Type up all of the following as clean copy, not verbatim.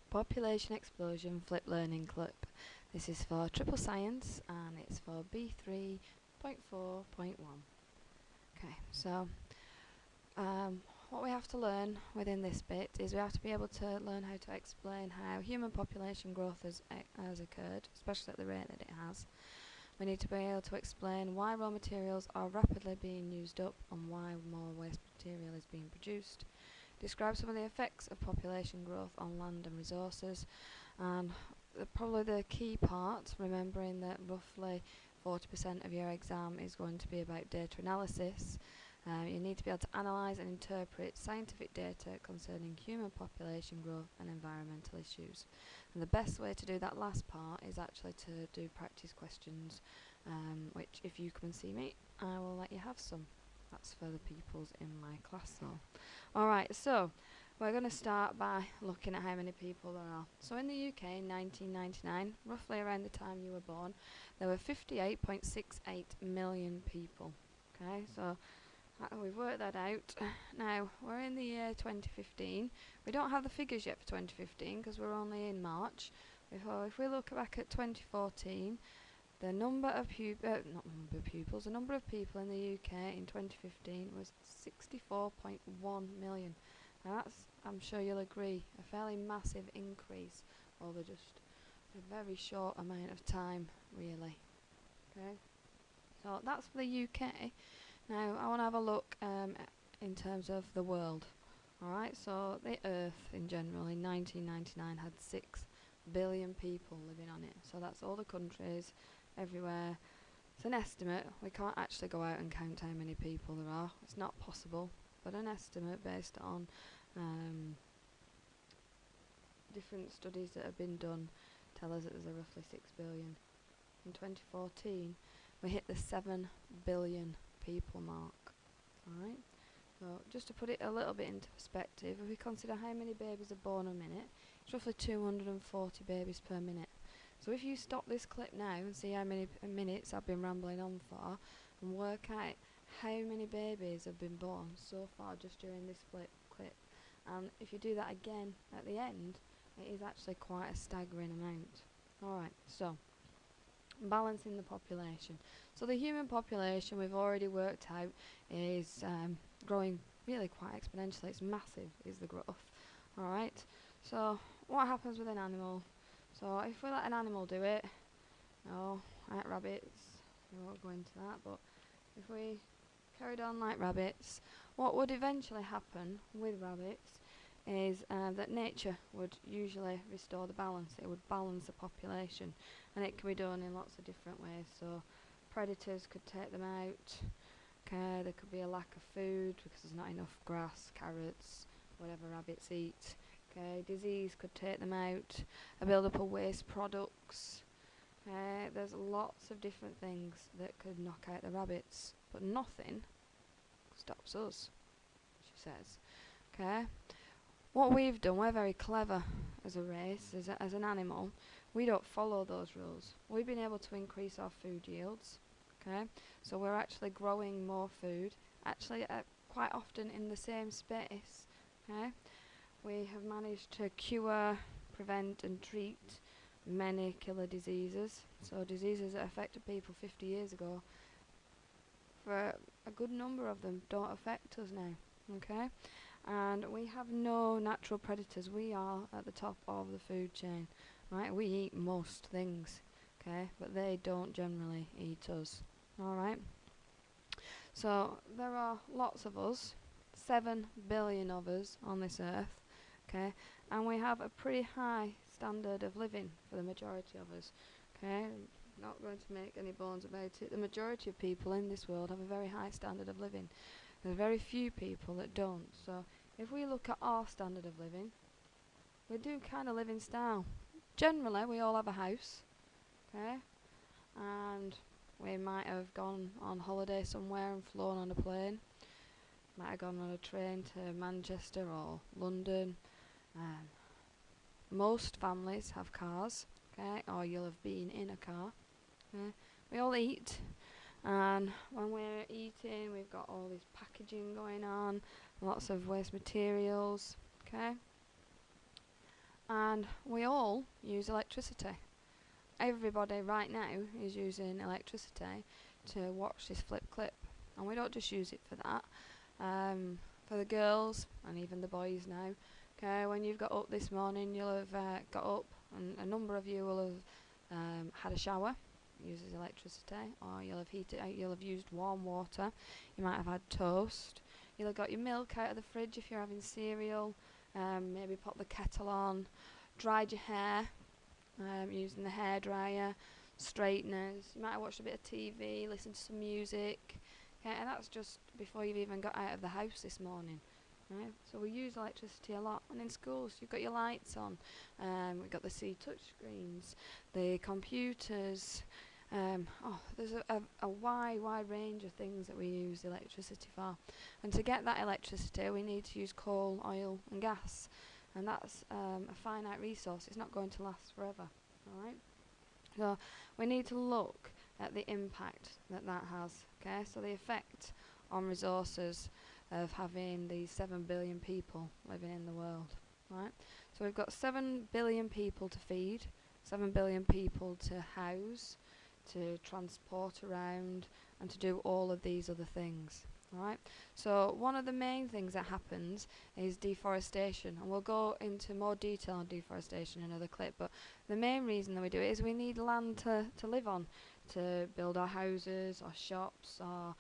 Population Explosion Flip Learning Clip. This is for Triple Science and it's for B3.4.1. Okay, so what we have to learn within this bit is we have to be able to learn how to explain how human population growth has occurred, especially at the rate that it has. We need to be able to explain why raw materials are rapidly being used up and why more waste material is being produced. Describe some of the effects of population growth on land and resources, and probably the key part, remembering that roughly 40% of your exam is going to be about data analysis. You need to be able to analyse and interpret scientific data concerning human population growth and environmental issues. And the best way to do that last part is actually to do practice questions, which if you come and see me, I will let you have some. That's for the pupils in my class though. Alright, so we're going to start by looking at how many people there are. So in the UK in 1999, roughly around the time you were born, there were 58.68 million people. Okay, so we've worked that out. Now, we're in the year 2015. We don't have the figures yet for 2015 because we're only in March. If we look back at 2014, the number of pupils, the number of people in the UK in 2015 was 64.1 million. Now that's, I'm sure you'll agree, a fairly massive increase over just a very short amount of time, really. Okay, so that's for the UK. Now I want to have a look in terms of the world. Alright, so the Earth in general in 1999 had 6 billion people living on it. So that's all the countries, everywhere. It's an estimate. We can't actually go out and count how many people there are. It's not possible. But an estimate based on different studies that have been done tell us that there's a roughly 6 billion. In 2014, we hit the 7 billion people mark. Alright, so just to put it a little bit into perspective, if we consider how many babies are born a minute, it's roughly 240 babies per minute. So if you stop this clip now and see how many minutes I've been rambling on for, and work out how many babies have been born so far just during this clip, and if you do that again at the end, it is actually quite a staggering amount. Alright, so balancing the population. So the human population we've already worked out is growing really quite exponentially. It's massive is the growth. Alright, so what happens with an animal? So if we let an animal do it, like rabbits, we won't go into that, but if we carried on like rabbits, what would eventually happen with rabbits is that nature would usually restore the balance. It would balance the population, and it can be done in lots of different ways. So predators could take them out. Okay, there could be a lack of food because there's not enough grass, carrots, whatever rabbits eat. Okay, disease could take them out. A build-up of waste products. There's lots of different things that could knock out the rabbits, but nothing stops us, she says. Okay, what we've done, we're very clever as a race, as an animal. We don't follow those rules. We've been able to increase our food yields. Okay, so we're actually growing more food, actually quite often in the same space. Okay, we have managed to cure, prevent and treat many killer diseases. So diseases that affected people 50 years ago, for a good number of them don't affect us now. Okay, and we have no natural predators. We are at the top of the food chain, right? We eat most things, okay, but they don't generally eat us. Alright, so there are lots of us, 7 billion of us on this earth, okay, and we have a pretty high standard of living for the majority of us. Okay, not going to make any bones about it. The majority of people in this world have a very high standard of living. There's very few people that don't. So if we look at our standard of living, we do kind of live in style. Generally, we all have a house, okay, and we might have gone on holiday somewhere and flown on a plane. Might have gone on a train to Manchester or London. Most families have cars, okay, or you'll have been in a car. Okay. We all eat, and when we're eating, we've got all this packaging going on, lots of waste materials, okay. And we all use electricity. Everybody right now is using electricity to watch this flip clip. And we don't just use it for that. For the girls and even the boys now. Okay, when you've got up this morning, you'll have got up, and a number of you will have had a shower, uses electricity, or you'll have heated, you'll have used warm water. You might have had toast. You'll have got your milk out of the fridge if you're having cereal. Maybe pop the kettle on, dried your hair using the hairdryer, straighteners. You might have watched a bit of TV, listened to some music. Okay, and that's just before you've even got out of the house this morning. Right? So we use electricity a lot. And in schools, you've got your lights on. We've got the C touch screens, the computers. There's a wide range of things that we use electricity for. And to get that electricity, we need to use coal, oil, and gas. And that's a finite resource. It's not going to last forever. All right. So we need to look at the impact that that has. Okay. So the effect on resources of having these 7 billion people living in the world. Right. So we've got 7 billion people to feed, 7 billion people to house, to transport around, and to do all of these other things. Right. So one of the main things that happens is deforestation, and we'll go into more detail on deforestation in another clip, but the main reason that we do it is we need land to live on, to build our houses, our shops, our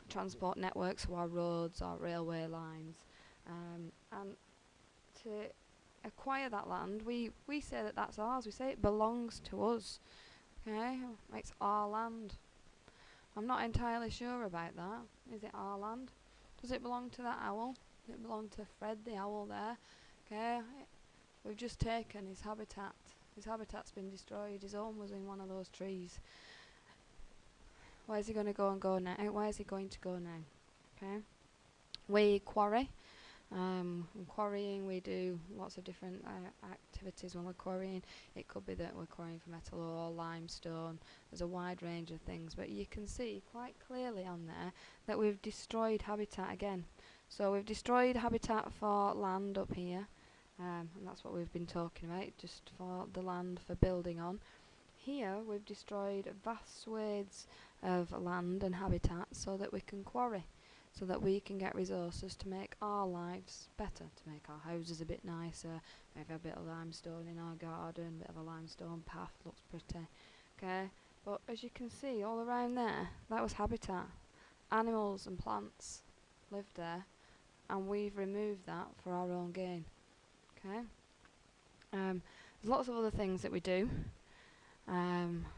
transport networks, so our roads, our railway lines, and to acquire that land, we say that that's ours. We say it belongs to us. Okay, it's our land. I'm not entirely sure about that. Is it our land? Does it belong to that owl? Does it belong to Fred the owl there? Okay, we've just taken his habitat. His habitat's been destroyed. His home was in one of those trees. Where's he going to go now? Where's he going to go now? Okay, we quarry. Quarrying, we do lots of different activities when we're quarrying. It could be that we're quarrying for metal ore, limestone. There's a wide range of things, but you can see quite clearly on there that we've destroyed habitat again. So we've destroyed habitat for land up here, and that's what we've been talking about, just for the land for building on. Here we've destroyed vast swathes of land and habitat so that we can quarry, so that we can get resources to make our lives better, to make our houses a bit nicer, maybe a bit of limestone in our garden, a bit of a limestone path, looks pretty. Okay, but as you can see all around there, that was habitat. Animals and plants lived there, and we've removed that for our own gain. Okay, there's lots of other things that we do,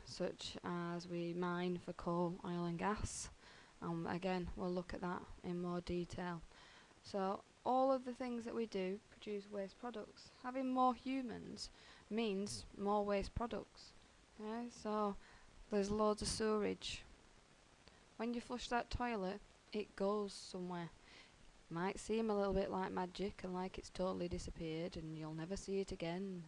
such as we mine for coal, oil and gas. Again, we'll look at that in more detail. So all of the things that we do produce waste products. Having more humans means more waste products. Okay, so there's loads of sewerage. When you flush that toilet, it goes somewhere. Might seem a little bit like magic and like it's totally disappeared and you'll never see it again,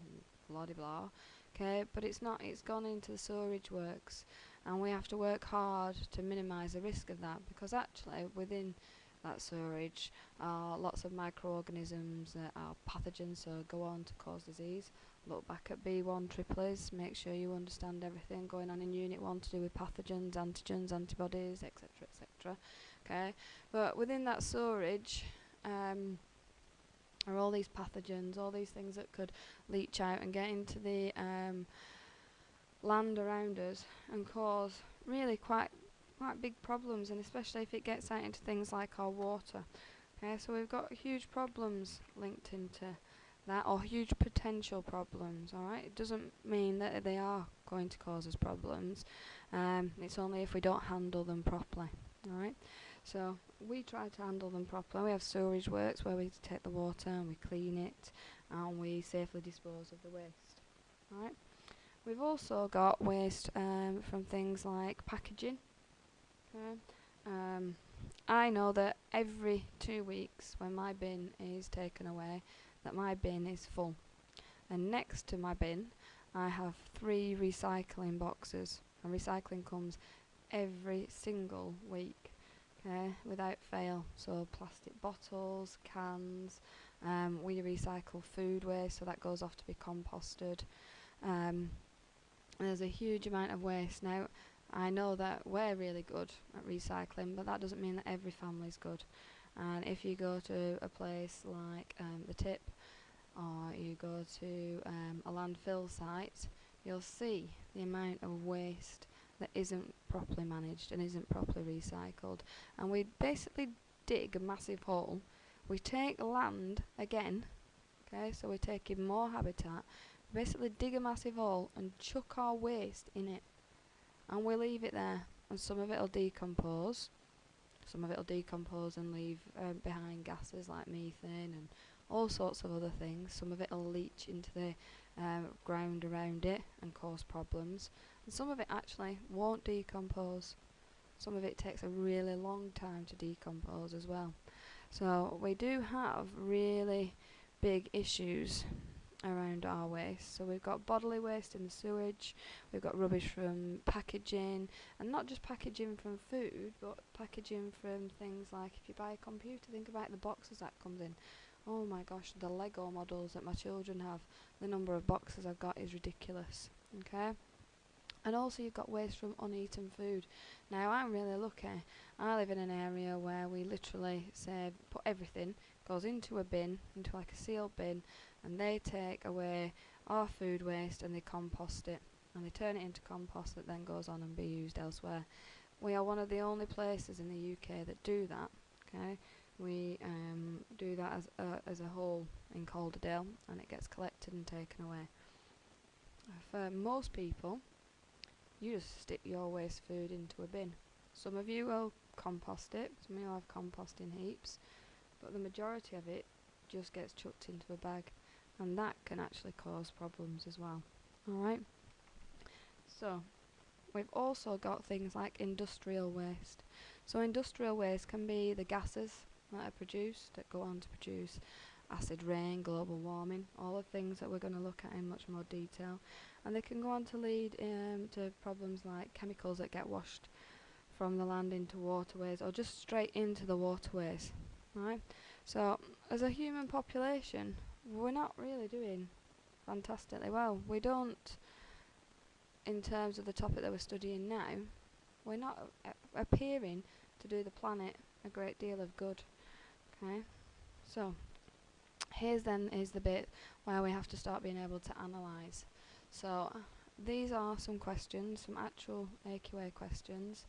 blah de blah. Okay, but it's not. It's gone into the sewerage works, and we have to work hard to minimise the risk of that, because actually within that sewerage are lots of microorganisms that are pathogens, so go on to cause disease. Look back at B1 triplets, make sure you understand everything going on in Unit 1 to do with pathogens, antigens, antibodies, etc, etc. Okay, but within that sewerage are all these pathogens, all these things that could leach out and get into the land around us and cause really quite big problems, and especially if it gets out into things like our water. Okay, so we've got huge problems linked into that, or huge potential problems. Alright, it doesn't mean that they are going to cause us problems. It's only if we don't handle them properly. Alright, so we try to handle them properly. We have sewerage works where we take the water and we clean it and we safely dispose of the waste. Alright, we've also got waste from things like packaging. Okay. I know that every 2 weeks when my bin is taken away, that my bin is full, and next to my bin I have 3 recycling boxes, and recycling comes every single week, okay, without fail. So plastic bottles, cans, We recycle food waste, so that goes off to be composted. There's a huge amount of waste. Now, I know that we're really good at recycling, but that doesn't mean that every family's good. And if you go to a place like the Tip, or you go to a landfill site, you'll see the amount of waste that isn't properly managed and isn't properly recycled. And we basically dig a massive hole. We take land again, okay, so we're taking more habitat, basically dig a massive hole and chuck our waste in it, and we leave it there, and some of it will decompose, and leave behind gases like methane and all sorts of other things. Some of it will leach into the ground around it and cause problems, and some of it actually won't decompose. Some of it takes a really long time to decompose as well. So we do have really big issues around our waste. So we've got bodily waste in the sewage, we've got rubbish from packaging, and not just packaging from food, but packaging from things like, if you buy a computer, think about the boxes that comes in. Oh my gosh, the Lego models that my children have, the number of boxes I've got is ridiculous. Okay? And also you've got waste from uneaten food. Now I'm really lucky. I live in an area where we literally say put everything, goes into a bin, into like a sealed bin, and they take away our food waste and they compost it. And they turn it into compost that then goes on and be used elsewhere. We are one of the only places in the UK that do that. Okay, we do that as a whole in Calderdale, and it gets collected and taken away. For most people, you just stick your waste food into a bin. Some of you will compost it, some of you will have composting heaps, but the majority of it just gets chucked into a bag, and that can actually cause problems as well. Alright, so we've also got things like industrial waste. So industrial waste can be the gases that are produced, that go on to produce acid rain, global warming, all the things that we're going to look at in much more detail. And they can go on to lead to problems like chemicals that get washed from the land into waterways, or just straight into the waterways. Right? So as a human population, we're not really doing fantastically well. We don't, in terms of the topic that we're studying now, we're not appearing to do the planet a great deal of good. Okay? So here's the bit where we have to start being able to analyse. So these are some questions, some actual AQA questions,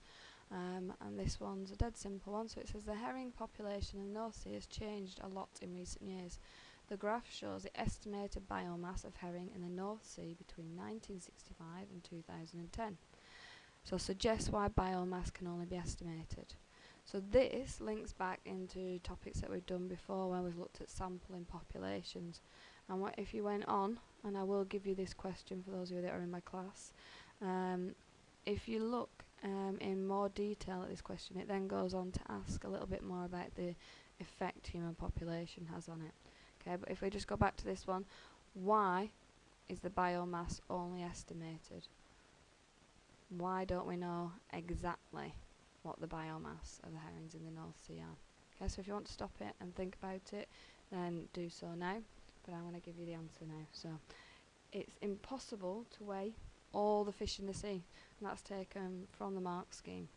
and this one's a dead simple one. So it says the herring population in the North Sea has changed a lot in recent years. The graph shows the estimated biomass of herring in the North Sea between 1965 and 2010. So suggest why biomass can only be estimated. So this links back into topics that we've done before, where we've looked at sampling populations. And what if you went on, and I will give you this question for those of you that are in my class, if you look in more detail at this question, it then goes on to ask a little bit more about the effect human population has on it. Okay, but if we just go back to this one, why is the biomass only estimated? Why don't we know exactly what the biomass of the herrings in the North Sea are? Okay, so if you want to stop it and think about it, then do so now, but I'm going to give you the answer now. So it's impossible to weigh all the fish in the sea, and that's taken from the mark scheme.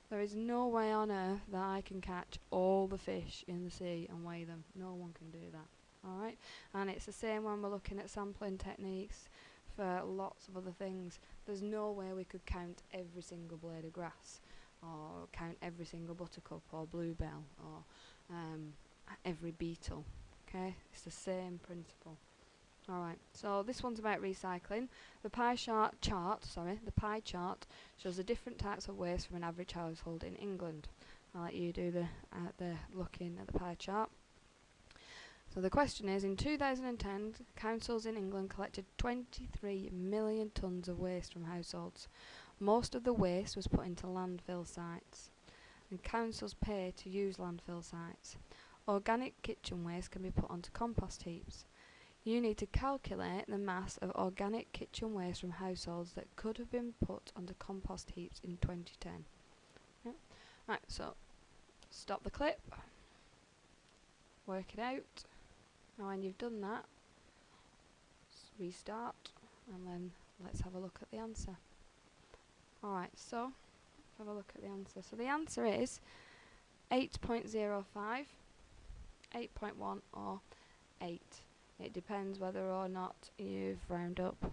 There is no way on earth that I can catch all the fish in the sea and weigh them. No one can do that. Alright, and it's the same when we're looking at sampling techniques for lots of other things. There's no way we could count every single blade of grass, or count every single buttercup or bluebell, or every beetle. Okay, it's the same principle. Alright, so this one's about recycling. The pie chart shows the different types of waste from an average household in England. I'll let you do the looking at the pie chart. So the question is, in 2010, councils in England collected 23 million tonnes of waste from households. Most of the waste was put into landfill sites, and councils pay to use landfill sites. Organic kitchen waste can be put onto compost heaps. You need to calculate the mass of organic kitchen waste from households that could have been put onto compost heaps in 2010. Yeah. Right, so stop the clip, work it out. Now when you've done that, restart, and then let's have a look at the answer. Alright, so let's have a look at the answer. So the answer is 8.05, 8.1 or 8. It depends whether or not you've rounded up,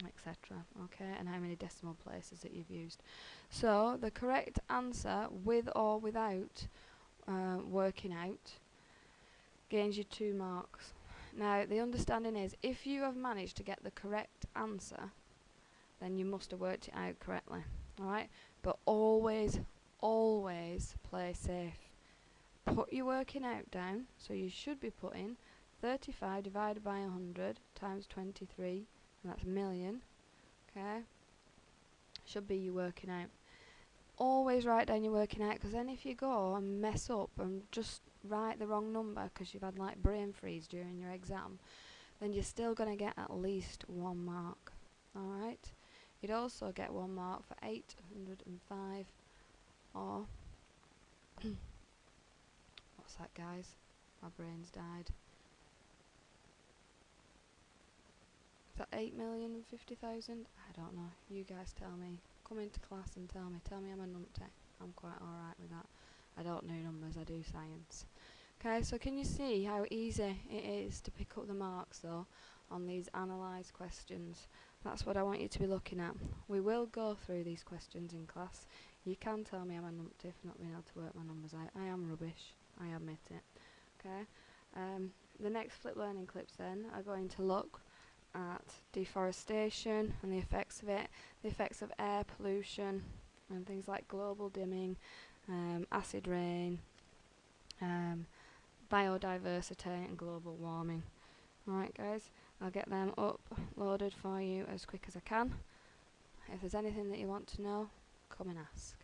etc. Okay, and how many decimal places that you've used. So the correct answer, with or without working out, gains you 2 marks. Now the understanding is, if you have managed to get the correct answer, then you must have worked it out correctly. Alright, but always play safe. Put your working out down, so you should be putting 35 divided by 100 times 23, and that's a million. Okay, should be your working out. Always write down your working out, because then if you go and mess up and just write the wrong number because you've had like brain freeze during your exam, then you're still going to get at least 1 mark. Alright, you'd also get 1 mark for 805, or what's that, guys? My brain's died. Is that 8,050,000? I don't know. You guys tell me. Come into class and tell me. Tell me I'm a numpty. I'm quite alright with that. I don't do numbers, I do science. Okay, so can you see how easy it is to pick up the marks though on these analyse questions? That's what I want you to be looking at. We will go through these questions in class. You can tell me I'm a numpty for not being able to work my numbers out. I am rubbish, I admit it. Okay, the next Flip Learning clips then are going to look at deforestation and the effects of it, the effects of air pollution and things like global dimming, acid rain, biodiversity and global warming. Alright guys, I'll get them uploaded for you as quick as I can. If there's anything that you want to know, come and ask.